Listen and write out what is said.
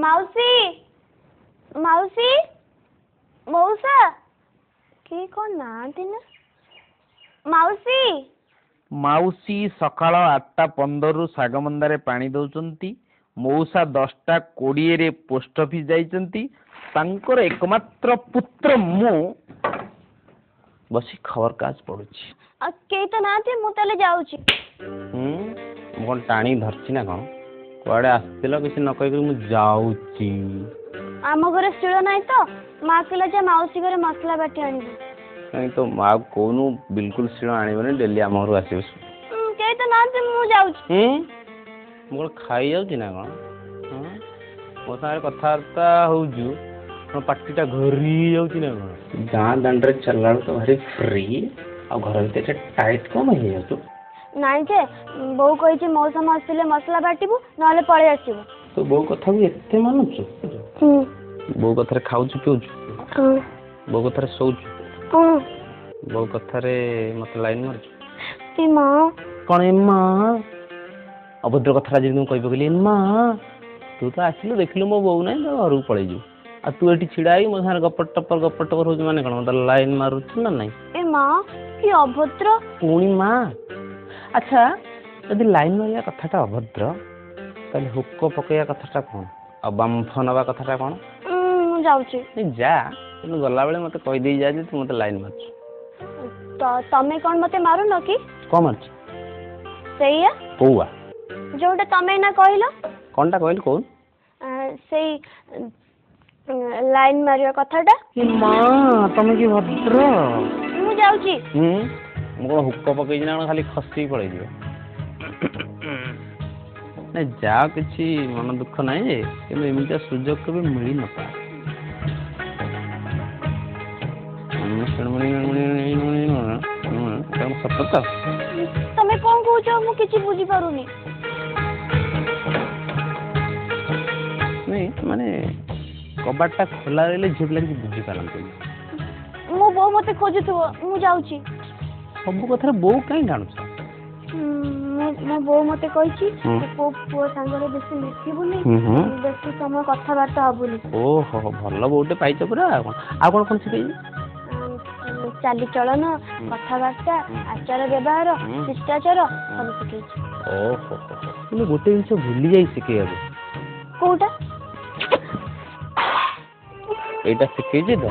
ମାଉସୀ ମାଉସୀ ମଉସା କିଏ କ'ଣ ନାହାନ୍ତି ନା? ମାଉସୀ ମାଉସୀ ସକାଳ 8:15ରୁ ଶାଗମନ୍ଦାରେ ପାଣି ଦଉଛନ୍ତି। ମଉସା 10:20ରେ ପୋଷ୍ଟ ଅଫିସ ଯାଇଛନ୍ତି। ତାଙ୍କର ଏକମାତ୍ର ପୁତ୍ର ମୁଁ ବସି ଖବରକାଗଜ ପଢୁଛି। କେହି ତ ନାହାନ୍ତି, ମୁଁ ତାହେଲେ ଯାଉଛି। ମୁଁ କ'ଣ ଟାଣି ଧରିଛି ନା କ'ଣ? କୁଆଡେ ଆସିଥିଲ କିଛି ନ କହିକି ମୁଁ ଯାଉଛି। ଆମ ଘରେ ଶିଳ ନାହିଁ ତ, ମା କହିଲା ଯେ ମାଉସୀ ଘରେ ମସଲା ବାଟି ଆଣିବୁ। କାହିଁ ତ ମା କହୁନୁ ବିଲକୁଲ ଶିଳ ଆଣିବନି, ଡେଲି ଆମ ଘରୁ ଆସିବ। କେହି ତ ନାହାନ୍ତି, ମୁଁ ଯାଉଛି। ମୁଁ କ'ଣ ଖାଇଯାଉଛି ନା କ'ଣ? ମୋ ସାଙ୍ଗରେ କଥାବାର୍ତ୍ତା ହଉଛୁ, ପାଟିଟା ଘୋରି ଯାଉଛି ନା କ'ଣ? ଗାଁ ଦାଣ୍ଡରେ ଚାଲିଲା ବେଳକୁ ତ ଭାରି ଫ୍ରି, ଆଉ ଘର ଭିତରେ ଟାଇଟ୍ କ'ଣ ହେଇଯାଉଛୁ? ନାଇଁ ଯେ ବୋଉ କହିଛି ମଉସା ଆସିଲେ ମସଲା ବାଟିବୁ, ନହେଲେ ପଳେଇ ଆସିବୁ। ତୁ ବୋଉ କଥାକୁ ଏତେ ମାନୁଛୁ? ବୋଉ କଥାରେ ଖାଉଛୁ ପିଉଛୁ, ବୋଉ କଥାରେ ଶୋଉଛୁ, ବୋଉ କଥାରେ ମତେ ଲାଇନ ମାରୁଛୁ। କ'ଣ ଏ ମା ଅଭଦ୍ର କଥାଟା ଯଦି ମୁଁ କହି ପକେଇଲି ମା, ତୁ ତ ଆସିଲୁ ଦେଖିଲୁ ମୋ ବୋଉ ନାହିଁ, ତ ଘରକୁ ପଳେଇଯିବୁ। ଆଉ ତୁ ଏଠି ଛିଡା ହେଇକି ମୋ ସାଙ୍ଗରେ ଗପଟ ଟପର ହଉଛି ମାନେ କ'ଣ? ମତେ ଲାଇନ ମାରୁଛୁ ନା ନାଇଁ? ଏ ମା କି ଅଭଦ୍ର ପୁଣି ମା। ଆଚ୍ଛା, ଯଦି ଲାଇନ ମାରିବା କଥାଟା ଅଭଦ୍ର, ତାହେଲେ ହୁକ ପକେଇବା କଥାଟା କ'ଣ? ଆଉ ବାମ୍ଫ ନେବା କଥାଟା କ'ଣ? ମୁଁ ଯାଉଛି। ଯା, କିନ୍ତୁ ଗଲାବେଳେ ମତେ କହିଦେଇ ଯା ଯେ ତୁ ମତେ ଲାଇନ ମାରୁଛୁ। ତମେ କ'ଣ ମତେ ମାରୁନ କି? କ'ଣ ମାରୁଛୁ? ସେଇଆ କୋଉଆ? ଯୋଉଟା ତମେ ନା କହିଲ। କ'ଣଟା କହିଲୁ କହୁନୁ? ସେଇ ଲାଇନ ମାରିବା କଥାଟା। ମା ତମେ କି ଭଦ୍ର। ମୁଁ ଯାଉଛି। ମୁଁ କ'ଣ ହୁକ ପକେଇଛି ନା କ'ଣ ଖାଲି ଖସିକି ପଳେଇଯିବ? ନାଇଁ ଯାଅ, କିଛି ମନ ଦୁଃଖ ନାହିଁ ଯେ, କିନ୍ତୁ ଏମିତିଆ ସୁଯୋଗ କେବେ ମିଳିନପାରେ। ସତ ତ? ତମେ କ'ଣ କହୁଛ ମୁଁ କିଛି ବୁଝିପାରୁନି। ନାଇଁ ମାନେ କବାଟଟା ଖୋଲା ରହିଲେ ଝିଅ ପିଲା କିଛି ବୁଝିପାରନ୍ତିନି। ମୋ ବୋଉ ମତେ ଖୋଜୁଥିବ, ମୁଁ ଯାଉଛି। ସବୁ କଥାରେ ବୋଉ କାହିଁ ଜାଣୁଛ? ମୋ ବୋଉ ମତେ କହିଛି ପୁଅ ସାଙ୍ଗରେ ବେଶୀ ମିଶିବୁନି, ବେଶୀ ସମୟ କଥାବାର୍ତ୍ତା ହବୁନି। ଓହୋ, ଭଲ ବୋଉଟେ ପାଇଛ ପୁରା। ଆଉ କ'ଣ କ'ଣ ଶିଖେଇଛି? ଚାଲିଚଳନ, କଥାବାର୍ତ୍ତା, ଆଚାର ବ୍ୟବହାର, ଶିଷ୍ଟାଚାର ସବୁ ଶିଖେଇଛି। ଓହୋ, କିନ୍ତୁ ଗୋଟେ ଜିନିଷ ଭୁଲି ଯାଇ ଶିଖେଇବାକୁ। କୋଉଟା? ଏଇଟା ଶିଖେଇଛି ତ?